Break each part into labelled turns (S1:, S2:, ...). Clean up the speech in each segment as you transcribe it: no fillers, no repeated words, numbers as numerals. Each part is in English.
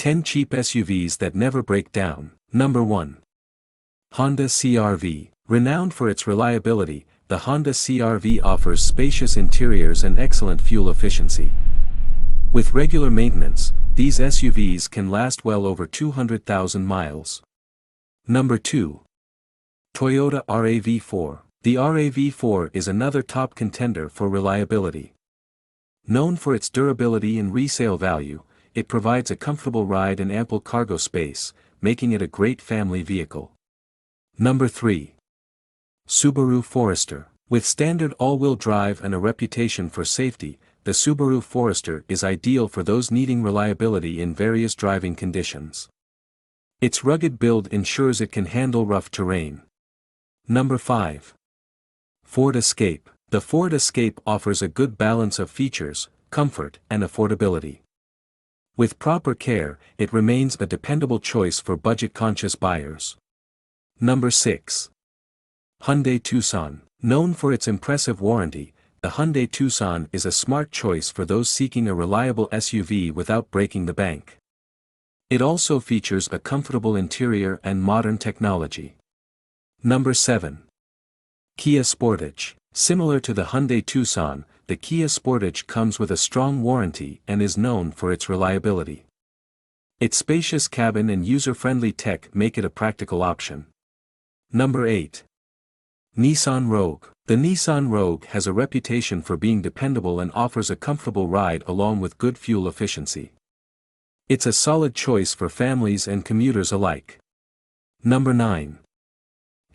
S1: 10 cheap SUVs that never break down. Number 1. Honda CR-V. Renowned for its reliability, the Honda CR-V offers spacious interiors and excellent fuel efficiency. With regular maintenance, these SUVs can last well over 200,000 miles. Number 2. Toyota RAV4. The RAV4 is another top contender for reliability. Known for its durability and resale value, it provides a comfortable ride and ample cargo space, making it a great family vehicle. Number 3. Subaru Forester. With standard all-wheel drive and a reputation for safety, the Subaru Forester is ideal for those needing reliability in various driving conditions. Its rugged build ensures it can handle rough terrain. Number 5. Ford Escape. The Ford Escape offers a good balance of features, comfort, and affordability. With proper care, it remains a dependable choice for budget-conscious buyers. Number 6. Hyundai Tucson. Known for its impressive warranty, the Hyundai Tucson is a smart choice for those seeking a reliable SUV without breaking the bank. It also features a comfortable interior and modern technology. Number 7. Kia Sportage. Similar to the Hyundai Tucson, the Kia Sportage comes with a strong warranty and is known for its reliability. Its spacious cabin and user-friendly tech make it a practical option. Number 8. Nissan Rogue. The Nissan Rogue has a reputation for being dependable and offers a comfortable ride along with good fuel efficiency. It's a solid choice for families and commuters alike. Number 9.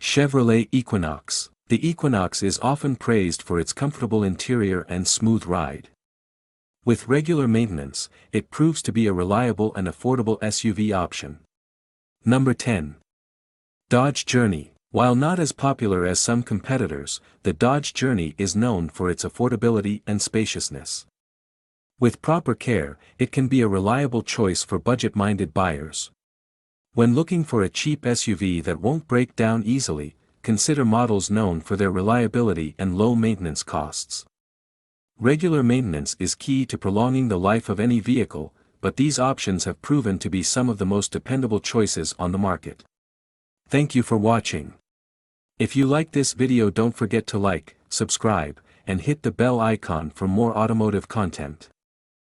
S1: Chevrolet Equinox. The Equinox is often praised for its comfortable interior and smooth ride. With regular maintenance, it proves to be a reliable and affordable SUV option. Number 10. Dodge Journey. While not as popular as some competitors, the Dodge Journey is known for its affordability and spaciousness. With proper care, it can be a reliable choice for budget-minded buyers. When looking for a cheap SUV that won't break down easily, consider models known for their reliability and low maintenance costs. Regular maintenance is key to prolonging the life of any vehicle, but these options have proven to be some of the most dependable choices on the market. Thank you for watching. If you like this video, don't forget to like, subscribe, and hit the bell icon for more automotive content.